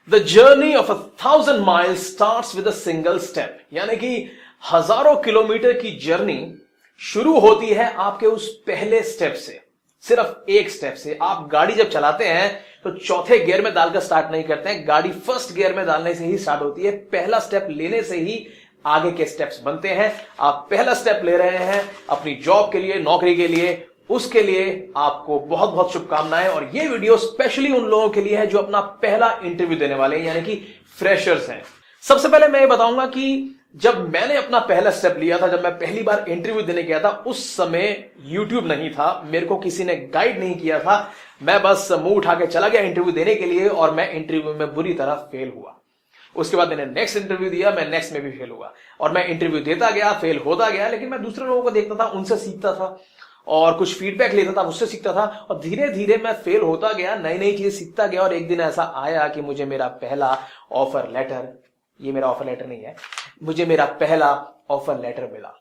The journey of 1,000 miles starts with a single step. यानी कि हजारों किलोमीटर की जर्नी शुरू होती है आपके उस पहले स्टेप से, सिर्फ एक स्टेप से। आप गाड़ी जब चलाते हैं तो चौथे गियर में डालकर स्टार्ट नहीं करते हैं, गाड़ी फर्स्ट गियर में डालने से ही स्टार्ट होती है। पहला स्टेप लेने से ही आगे के स्टेप्स बनते हैं। आप पहला स्टेप ले रहे हैं अपनी जॉब के लिए, नौकरी के लिए, उसके लिए आपको बहुत बहुत शुभकामनाएं। और ये वीडियो स्पेशली उन लोगों के लिए है जो अपना पहला इंटरव्यू देने वाले हैं, यानी कि फ्रेशर्स हैं। सबसे पहले मैं ये बताऊंगा कि जब मैंने अपना पहला स्टेप लिया था, जब मैं पहली बार इंटरव्यू देने गया था, उस समय यूट्यूब नहीं था, मेरे को किसी ने गाइड नहीं किया था। मैं बस मुंह उठा के चला गया इंटरव्यू देने के लिए और मैं इंटरव्यू में बुरी तरह फेल हुआ। उसके बाद मैंने नेक्स्ट इंटरव्यू दिया, मैं नेक्स्ट में भी फेल हुआ और मैं इंटरव्यू देता गया, फेल होता गया। लेकिन मैं दूसरे लोगों को देखता था, उनसे सीखता था और कुछ फीडबैक लेता था, उससे सीखता था और धीरे धीरे मैं फेल होता गया, नई नई चीजें सीखता गया। और एक दिन ऐसा आया कि मुझे मेरा पहला ऑफर लेटर, ये मेरा ऑफर लेटर नहीं है, मुझे मेरा पहला ऑफर लेटर मिला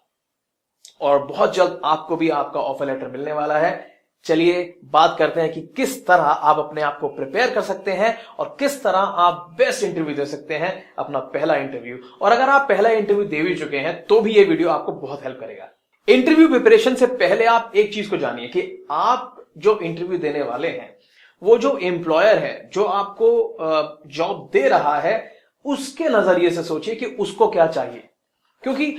और बहुत जल्द आपको भी आपका ऑफर लेटर मिलने वाला है। चलिए बात करते हैं कि किस तरह आप अपने आप को प्रिपेयर कर सकते हैं और किस तरह आप बेस्ट इंटरव्यू दे सकते हैं, अपना पहला इंटरव्यू। और अगर आप पहला इंटरव्यू दे भी चुके हैं तो भी ये वीडियो आपको बहुत हेल्प करेगा। इंटरव्यू प्रिपरेशन से पहले आप एक चीज को जानिए कि आप जो इंटरव्यू देने वाले हैं, वो जो एम्प्लॉयर है, जो आपको जॉब दे रहा है, उसके नजरिए से सोचिए कि उसको क्या चाहिए। क्योंकि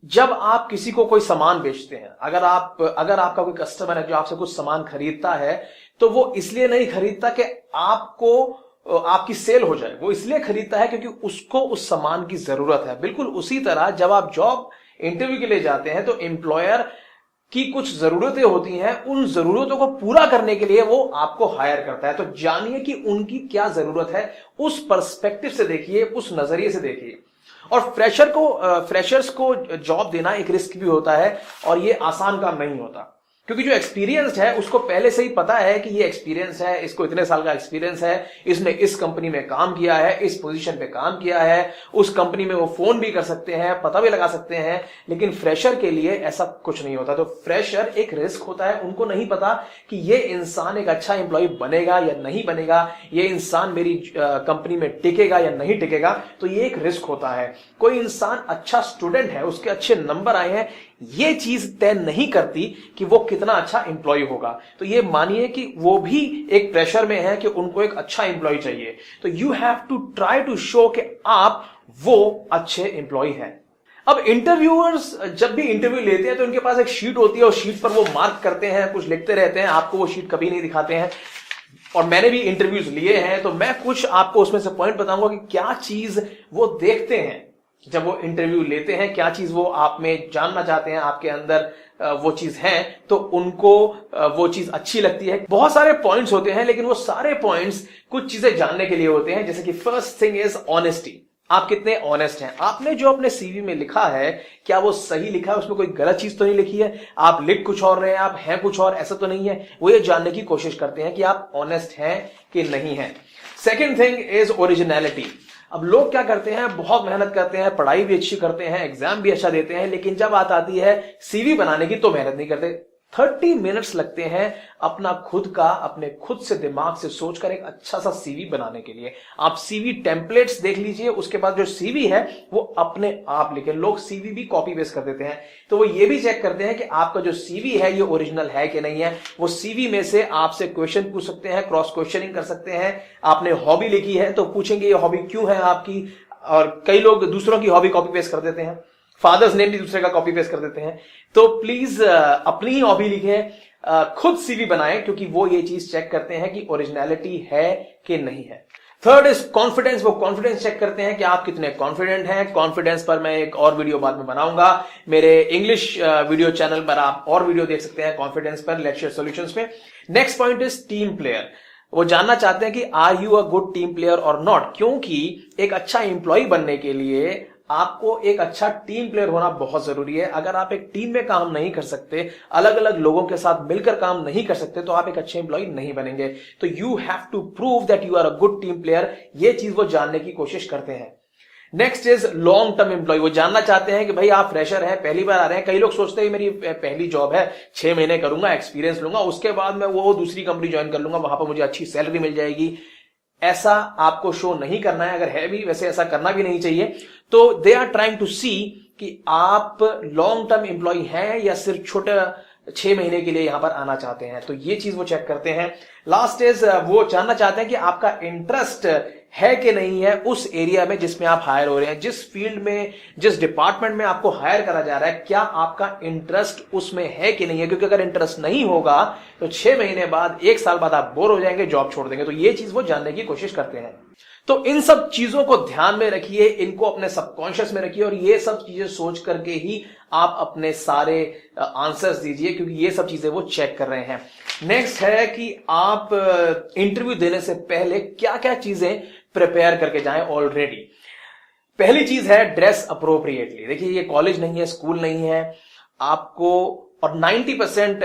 जब आप किसी को कोई सामान बेचते हैं, अगर आपका कोई कस्टमर है जो आपसे कुछ सामान खरीदता है, तो वो इसलिए नहीं खरीदता कि आपकी सेल हो जाए, वो इसलिए खरीदता है क्योंकि उसको उस सामान की जरूरत है। बिल्कुल उसी तरह जब आप जॉब इंटरव्यू के लिए जाते हैं तो एम्प्लॉयर की कुछ जरूरतें होती हैं, उन जरूरतों को पूरा करने के लिए वो आपको हायर करता है। तो जानिए कि उनकी क्या जरूरत है, उस पर्सपेक्टिव से देखिए, उस नजरिए से देखिए। और फ्रेशर्स को जॉब देना एक रिस्क भी होता है और ये आसान काम नहीं होता, क्योंकि जो एक्सपीरियंस्ड है उसको पहले से ही पता है कि ये एक्सपीरियंस है, इसको इतने साल का एक्सपीरियंस है, इसने इस कंपनी में काम किया है, इस पोजीशन पे काम किया है, उस कंपनी में वो फोन भी कर सकते हैं, पता भी लगा सकते हैं। लेकिन फ्रेशर के लिए ऐसा कुछ नहीं होता। तो फ्रेशर एक रिस्क होता है, उनको नहीं पता कि ये इंसान एक अच्छा एम्प्लॉय बनेगा या नहीं बनेगा, ये इंसान मेरी कंपनी में टिकेगा या नहीं टिकेगा। तो ये एक रिस्क होता है। कोई इंसान अच्छा स्टूडेंट है, उसके अच्छे नंबर आए हैं, ये चीज तय नहीं करती कि वो कितना अच्छा एम्प्लॉय होगा। तो ये मानिए कि वो भी एक प्रेशर में है कि उनको एक अच्छा एम्प्लॉय चाहिए। तो you have to try to show कि आप वो अच्छे एम्प्लॉय हैं। अब इंटरव्यूअर्स जब भी इंटरव्यू लेते हैं तो उनके पास एक शीट होती है और शीट पर वो मार्क करते हैं, कुछ लिखते रहते हैं, आपको वो शीट कभी नहीं दिखाते हैं। और मैंने भी इंटरव्यूज लिए हैं तो मैं कुछ आपको उसमें से पॉइंट बताऊंगा कि क्या चीज वो देखते हैं जब वो इंटरव्यू लेते हैं, क्या चीज वो आप में जानना चाहते हैं, आपके अंदर वो चीज है तो उनको वो चीज अच्छी लगती है। बहुत सारे पॉइंट्स होते हैं लेकिन वो सारे पॉइंट्स कुछ चीजें जानने के लिए होते हैं। जैसे कि फर्स्ट थिंग इज ऑनेस्टी। आप कितने ऑनेस्ट हैं, आपने जो अपने सीवी में लिखा है क्या वो सही लिखा है, उसमें कोई गलत चीज तो नहीं लिखी है, आप लिख कुछ और रहे हैं, आप हैं कुछ और, ऐसा तो नहीं है। वो ये जानने की कोशिश करते हैं कि आप ऑनेस्ट हैं कि नहीं है। Second thing is originality. अब लोग क्या करते हैं, बहुत मेहनत करते हैं, पढ़ाई भी अच्छी करते हैं, एग्जाम भी अच्छा देते हैं, लेकिन जब बात आती है सीवी बनाने की तो मेहनत नहीं करते। 30 मिनट्स लगते हैं अपने खुद से दिमाग से सोचकर एक अच्छा सा सीवी बनाने के लिए। आप सीवी टेम्पलेट्स देख लीजिए, उसके बाद जो सीवी है वो अपने आप लिखे। लोग सीवी भी कॉपी पेस्ट कर देते हैं, तो वो ये भी चेक करते हैं कि आपका जो सीवी है ये ओरिजिनल है कि नहीं है। वो सीवी में से आपसे क्वेश्चन पूछ सकते हैं, क्रॉस क्वेश्चनिंग कर सकते हैं। आपने हॉबी लिखी है तो पूछेंगे ये हॉबी क्यों है आपकी। और कई लोग दूसरों की हॉबी कॉपी पेस्ट कर देते हैं, फादर्स नेम भी दूसरे का कॉपी पेस्ट कर देते हैं। तो प्लीज अपनी ही हॉबी लिखें, खुद सीवी बनाएं, क्योंकि वो ये चीज चेक करते हैं कि ओरिजिनलिटी है कि नहीं है। Third is confidence. वो कॉन्फिडेंस चेक करते हैं कि आप कितने कॉन्फिडेंट हैं। कॉन्फिडेंस पर मैं एक और वीडियो बाद में बनाऊंगा, मेरे इंग्लिश वीडियो चैनल पर आप और वीडियो देख सकते हैं कॉन्फिडेंस पर, लेट्स शेयर सॉल्यूशंस में। Next point is team player. वो जानना चाहते हैं कि are you a good team player और नॉट, क्योंकि एक अच्छा एम्प्लॉय बनने के लिए आपको एक अच्छा टीम प्लेयर होना बहुत जरूरी है। अगर आप एक टीम में काम नहीं कर सकते, अलग अलग लोगों के साथ मिलकर काम नहीं कर सकते, तो आप एक अच्छे एम्प्लॉय नहीं बनेंगे। तो you have to prove that you are a good team player. ये चीज वो जानने की कोशिश करते हैं। Next is long term employee. वो जानना चाहते हैं कि भाई आप फ्रेशर हैं, पहली बार आ रहे हैं। कई लोग सोचते हैं मेरी पहली जॉब है, 6 महीने करूंगा, एक्सपीरियंस लूंगा, उसके बाद मैं वो दूसरी कंपनी ज्वाइन कर लूंगा, वहां पर मुझे अच्छी सैलरी मिल जाएगी। ऐसा आपको शो नहीं करना है, अगर है भी वैसे ऐसा करना भी नहीं चाहिए। तो दे आर ट्राइंग टू सी कि आप लॉन्ग टर्म एम्प्लॉय हैं या सिर्फ छोटे 6 महीने के लिए यहां पर आना चाहते हैं, तो ये चीज वो चेक करते हैं। लास्ट इज वो जानना चाहते हैं कि आपका इंटरेस्ट है कि नहीं है उस एरिया में जिसमें आप हायर हो रहे हैं, जिस फील्ड में, जिस डिपार्टमेंट में आपको हायर करा जा रहा है, क्या आपका इंटरेस्ट उसमें है कि नहीं है। क्योंकि अगर इंटरेस्ट नहीं होगा तो 6 महीने बाद, 1 साल बाद आप बोर हो जाएंगे, जॉब छोड़ देंगे। तो ये चीज वो जानने की कोशिश करते हैं। तो इन सब चीजों को ध्यान में रखिए, इनको अपने सबकॉन्शियस में रखिए और ये सब चीजें सोच करके ही आप अपने सारे आंसर्स दीजिए, क्योंकि ये सब चीजें वो चेक कर रहे हैं। नेक्स्ट है कि आप इंटरव्यू देने से पहले क्या क्या चीजें प्रिपेयर करके जाएं ऑलरेडी। पहली चीज है ड्रेस अप्रोप्रिएटली। देखिए, ये कॉलेज नहीं है, स्कूल नहीं है आपको, और 90%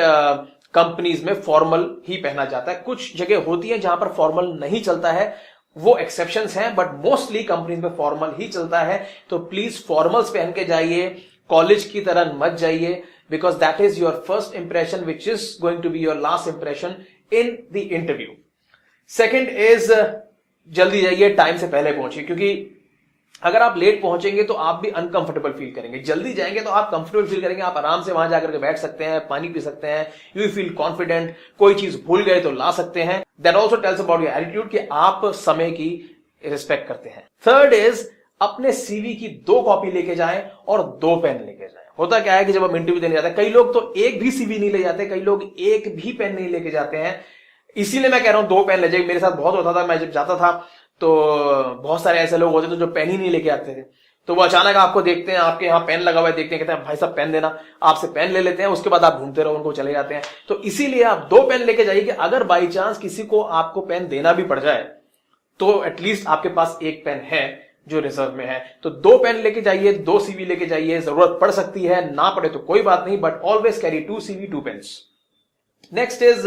कंपनीज में फॉर्मल ही पहना जाता है। कुछ जगह होती है जहां पर फॉर्मल नहीं चलता है, वो एक्सेप्शंस हैं, बट मोस्टली कंपनीज में फॉर्मल ही चलता है। तो प्लीज फॉर्मल्स पहन के जाइए, कॉलेज की तरह मत जाइए, because that is your first impression which is going to be your last impression in the interview. Second is जल्दी जाइए, टाइम से पहले पहुंचिए, क्योंकि अगर आप लेट पहुंचेंगे तो आप भी अनकंफर्टेबल फील करेंगे। जल्दी जाएंगे तो आप कंफर्टेबल फील करेंगे, आप आराम से वहां जाकर के बैठ सकते हैं, पानी पी सकते हैं, यू फील कॉन्फिडेंट, कोई चीज भूल गए तो ला सकते हैं। That also tells about your attitude कि आप समय की रिस्पेक्ट करते हैं। थर्ड इज अपने सीवी की 2 कॉपी लेके जाएं और 2 पेन लेके जाएं। होता क्या है कि जब हम इंटरव्यू देने जाते हैं, कई लोग तो एक भी सीवी नहीं ले जाते, कई लोग एक भी पेन नहीं लेके जाते हैं। इसीलिए मैं कह रहा हूं 2 पेन ले जाइए। मेरे साथ बहुत होता था, मैं जब जाता था तो बहुत सारे ऐसे लोग होते थे जो पेन ही नहीं लेके आते थे। तो वो अचानक आपको देखते हैं, आपके यहाँ पेन लगा हुआ है, देखते हैं, कहते हैं भाई साहब पेन देना, आपसे पेन ले लेते हैं, उसके बाद आप घूमते रहो, उनको चले जाते हैं। तो इसीलिए आप 2 पेन लेके जाइए कि अगर बाई चांस किसी को आपको पेन देना भी पड़ जाए तो एटलीस्ट आपके पास 1 पेन है जो रिजर्व में है। तो 2 पेन लेके जाइए, 2 सीवी लेके जाइए। जरूरत पड़ सकती है, ना पड़े तो कोई बात नहीं, but always carry 2 CV 2 pens. Next is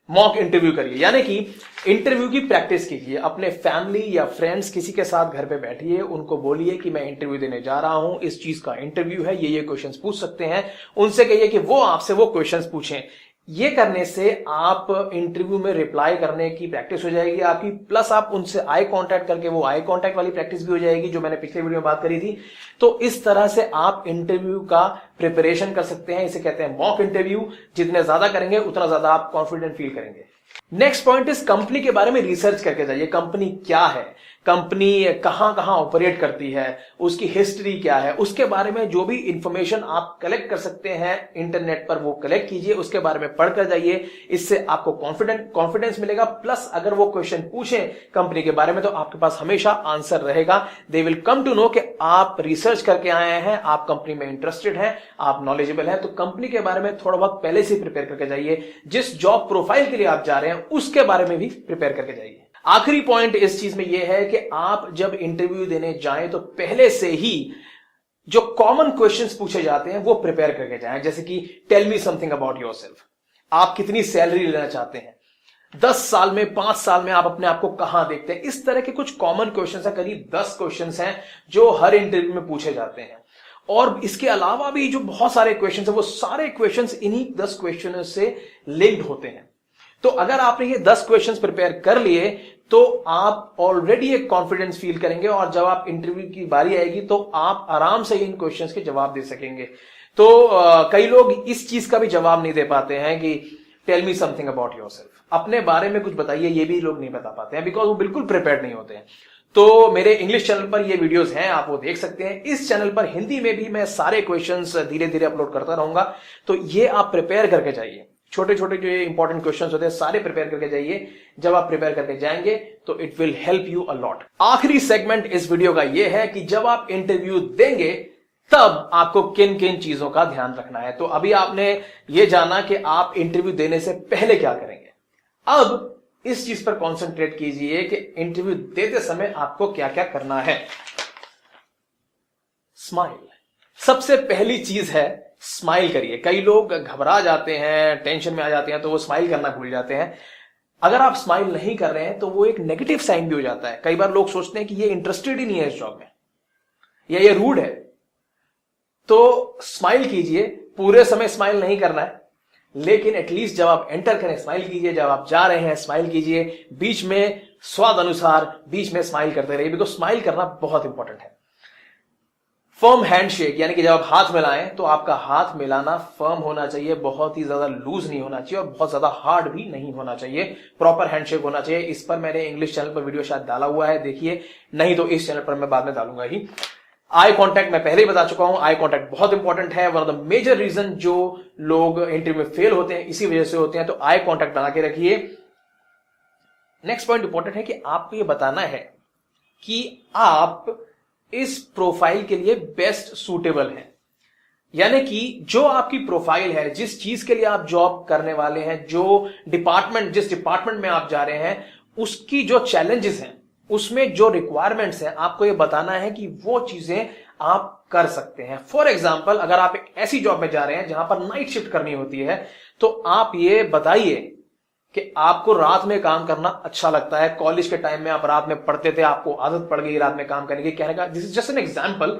mock interview करिए, यानी कि इंटरव्यू की प्रैक्टिस कीजिए। अपने फैमिली या फ्रेंड्स किसी के साथ घर पे बैठिए, उनको बोलिए कि मैं इंटरव्यू देने जा रहा हूं, इस चीज का इंटरव्यू है, ये क्वेश्चंस पूछ सकते हैं। उनसे कहिए कि वो आपसे वो क्वेश्चंस पूछें। ये करने से आप इंटरव्यू में रिप्लाई करने की प्रैक्टिस हो जाएगी आपकी, प्लस आप उनसे आई कांटेक्ट करके वो आई कांटेक्ट वाली प्रैक्टिस भी हो जाएगी जो मैंने पिछले वीडियो में बात करी थी। तो इस तरह से आप इंटरव्यू का प्रिपरेशन कर सकते हैं। इसे कहते हैं मॉक इंटरव्यू। जितने ज्यादा करेंगे उतना ज्यादा आप कॉन्फिडेंट फील करेंगे। नेक्स्ट पॉइंट इस कंपनी के बारे में रिसर्च करके जाइए। कंपनी क्या है, कंपनी कहां कहां ऑपरेट करती है, उसकी हिस्ट्री क्या है, उसके बारे में जो भी इंफॉर्मेशन आप कलेक्ट कर सकते हैं इंटरनेट पर वो कलेक्ट कीजिए, उसके बारे में पढ़कर जाइए। इससे आपको कॉन्फिडेंस मिलेगा, प्लस अगर वो क्वेश्चन पूछें कंपनी के बारे में तो आपके पास हमेशा आंसर रहेगा। They will come to know कि आप रिसर्च करके आए हैं, आप कंपनी में इंटरेस्टेड हैं, आप नॉलेजेबल हैं। तो कंपनी के बारे में थोड़ा बहुत पहले से प्रिपेयर करके जाइए। जिस जॉब प्रोफाइल के लिए आप जा रहे हैं उसके बारे में भी प्रिपेयर करके जाइए। आखिरी पॉइंट इस चीज में यह है कि आप जब इंटरव्यू देने जाएं तो पहले से ही जो कॉमन क्वेश्चंस पूछे जाते हैं वो प्रिपेयर करके जाएं। जैसे कि tell me something about yourself, आप कितनी सैलरी लेना चाहते हैं, 10 साल में, 5 साल में आप अपने आप को कहां देखते हैं। इस तरह के कुछ कॉमन क्वेश्चंस हैं, करीब 10 क्वेश्चंस हैं जो हर इंटरव्यू में पूछे जाते हैं। और इसके अलावा भी जो बहुत सारे क्वेश्चंस हैं वो सारे क्वेश्चंस इन्हीं 10 क्वेश्चनों से लिंक्ड होते हैं। तो अगर आपने ये 10 क्वेश्चंस प्रिपेयर कर लिए तो आप ऑलरेडी एक कॉन्फिडेंस फील करेंगे और जब आप इंटरव्यू की बारी आएगी तो आप आराम से इन क्वेश्चंस के जवाब दे सकेंगे। तो कई लोग इस चीज का भी जवाब नहीं दे पाते हैं कि tell me something about yourself, अपने बारे में कुछ बताइए, ये भी लोग नहीं बता पाते हैं बिकॉज वो बिल्कुल प्रिपेयर्ड नहीं होते हैं। तो मेरे इंग्लिश चैनल पर ये वीडियोस हैं, आप वो देख सकते हैं। इस चैनल पर हिंदी में भी मैं सारे क्वेश्चंस धीरे धीरे अपलोड करता रहूंगा। तो ये आप प्रिपेयर करके जाइए, छोटे छोटे जो इंपॉर्टेंट क्वेश्चंस होते हैं सारे प्रिपेयर करके जाइए। जब आप प्रिपेयर करके जाएंगे तो it will help you a lot. आखिरी सेगमेंट इस वीडियो का यह है कि जब आप इंटरव्यू देंगे तब आपको किन किन चीजों का ध्यान रखना है। तो अभी आपने ये जाना कि आप इंटरव्यू देने से पहले क्या करेंगे। अब इस चीज पर कॉन्सेंट्रेट कीजिए कि इंटरव्यू देते समय आपको क्या क्या करना है। स्माइल सबसे पहली चीज है, स्माइल करिए। कई लोग घबरा जाते हैं, टेंशन में आ जाते हैं तो वो स्माइल करना भूल जाते हैं। अगर आप स्माइल नहीं कर रहे हैं तो वो एक नेगेटिव साइन भी हो जाता है। कई बार लोग सोचते हैं कि ये इंटरेस्टेड ही नहीं है इस जॉब में या ये रूड है। तो स्माइल कीजिए, पूरे समय स्माइल नहीं करना है, लेकिन एटलीस्ट जब आप एंटर करें स्माइल कीजिए, जब आप जा रहे हैं स्माइल कीजिए, बीच में स्वाद अनुसार बीच में स्माइल करते रहिए, बिकॉज स्माइल करना बहुत इंपॉर्टेंट है। फर्म हैंडशेक, यानी कि जब आप हाथ मिलाएं तो आपका हाथ मिलाना फर्म होना चाहिए, बहुत ही ज्यादा लूज नहीं होना चाहिए और बहुत ज्यादा हार्ड भी नहीं होना चाहिए, प्रॉपर हैंडशेक होना चाहिए। इस पर मैंने इंग्लिश चैनल पर वीडियो शायद डाला हुआ है, देखिए, नहीं तो इस चैनल पर मैं बाद में डालूंगा ही। आई कॉन्टैक्ट मैं पहले ही बता चुका हूं, आई कॉन्टैक्ट बहुत इंपॉर्टेंट है। One of the major reason जो लोग इंटरव्यू में फेल होते हैं इसी वजह से होते हैं, तो आई कॉन्टैक्ट बना के रखिए। नेक्स्ट पॉइंट इंपॉर्टेंट है कि आपको यह बताना है कि आप इस प्रोफाइल के लिए बेस्ट सूटेबल है, यानी कि जो आपकी प्रोफाइल है, जिस चीज के लिए आप जॉब करने वाले हैं, जो डिपार्टमेंट, जिस डिपार्टमेंट में आप जा रहे हैं, उसकी जो चैलेंजेस हैं, उसमें जो रिक्वायरमेंट्स हैं, आपको यह बताना है कि वो चीजें आप कर सकते हैं। फॉर एग्जाम्पल, अगर आप एक ऐसी जॉब में जा रहे हैं जहां पर नाइट शिफ्ट करनी होती है, तो आप ये बताइए कि आपको रात में काम करना अच्छा लगता है। कॉलेज के टाइम में आप रात में पढ़ते थे, आपको आदत पड़ गई रात में काम करने की। कहने का, this is just an example,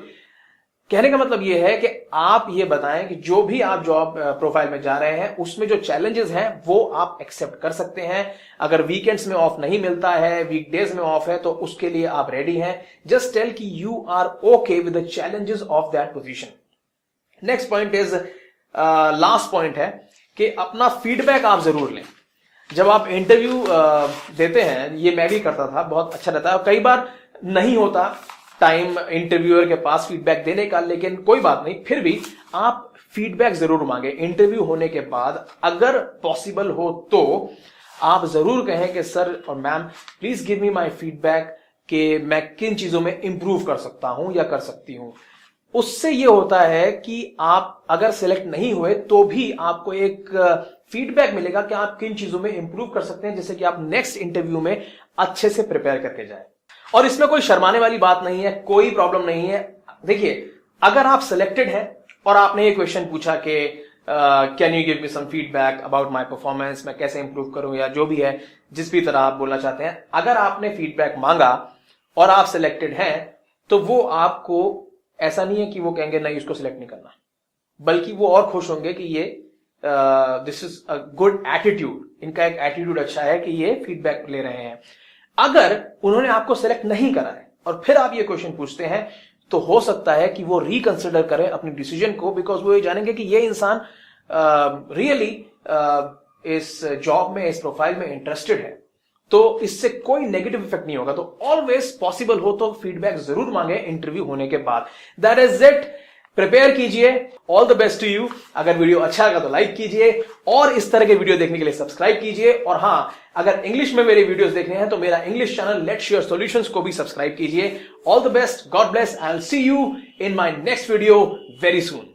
कहने का मतलब यह है कि आप ये बताएं कि जो भी आप जॉब प्रोफाइल में जा रहे हैं उसमें जो चैलेंजेस हैं वो आप एक्सेप्ट कर सकते हैं। अगर वीकेंड्स में ऑफ नहीं मिलता है, वीकडेज में ऑफ है, तो उसके लिए आप रेडी हैं। जस्ट टेल कि you are okay with the challenges of that position. Next point is, last point है कि अपना फीडबैक आप जरूर लें। जब आप इंटरव्यू देते हैं, ये मैं भी करता था, बहुत अच्छा रहता है। कई बार नहीं होता टाइम इंटरव्यूअर के पास फीडबैक देने का, लेकिन कोई बात नहीं, फिर भी आप फीडबैक जरूर मांगे इंटरव्यू होने के बाद। अगर पॉसिबल हो तो आप जरूर कहें कि सर और ma'am please give me my feedback, कि मैं किन चीजों में इंप्रूव कर सकता हूं या कर सकती हूं। उससे यह होता है कि आप अगर सिलेक्ट नहीं हुए तो भी आपको एक फीडबैक मिलेगा कि आप किन चीजों में इंप्रूव कर सकते हैं, जिससे कि आप नेक्स्ट इंटरव्यू में अच्छे से प्रिपेयर करके जाए। और इसमें कोई शर्माने वाली बात नहीं है, कोई प्रॉब्लम नहीं है। देखिए, अगर आप सिलेक्टेड हैं और आपने ये क्वेश्चन पूछा कि can you give me some feedback about my performance, मैं कैसे इंप्रूव करूं, या जो भी है, जिस भी तरह आप बोलना चाहते हैं, अगर आपने फीडबैक मांगा और आप सिलेक्टेड हैं, तो वो आपको, ऐसा नहीं है कि वो कहेंगे नहीं इसको सिलेक्ट नहीं करना, बल्कि वो और खुश होंगे कि ये this is a good attitude, इनका एक एटीट्यूड अच्छा है कि ये फीडबैक ले रहे हैं। अगर उन्होंने आपको सिलेक्ट नहीं करा है और फिर आप ये क्वेश्चन पूछते हैं, तो हो सकता है कि वो रिकंसिडर करें अपनी डिसीजन को, बिकॉज वो ये जानेंगे कि ये इंसान रियली इस जॉब में, इस प्रोफाइल में इंटरेस्टेड है। तो इससे कोई नेगेटिव इफेक्ट नहीं होगा। तो ऑलवेज पॉसिबल हो तो फीडबैक जरूर मांगे इंटरव्यू होने के बाद। दैट इज इट, प्रिपेयर कीजिए। All the best to you. अगर वीडियो अच्छा लगा तो लाइक कीजिए और इस तरह के वीडियो देखने के लिए सब्सक्राइब कीजिए। और हां, अगर इंग्लिश में मेरे वीडियोस देखने हैं तो मेरा English channel let's share solutions को भी सब्सक्राइब कीजिए। All the best, God bless, I will see you in my next video very soon.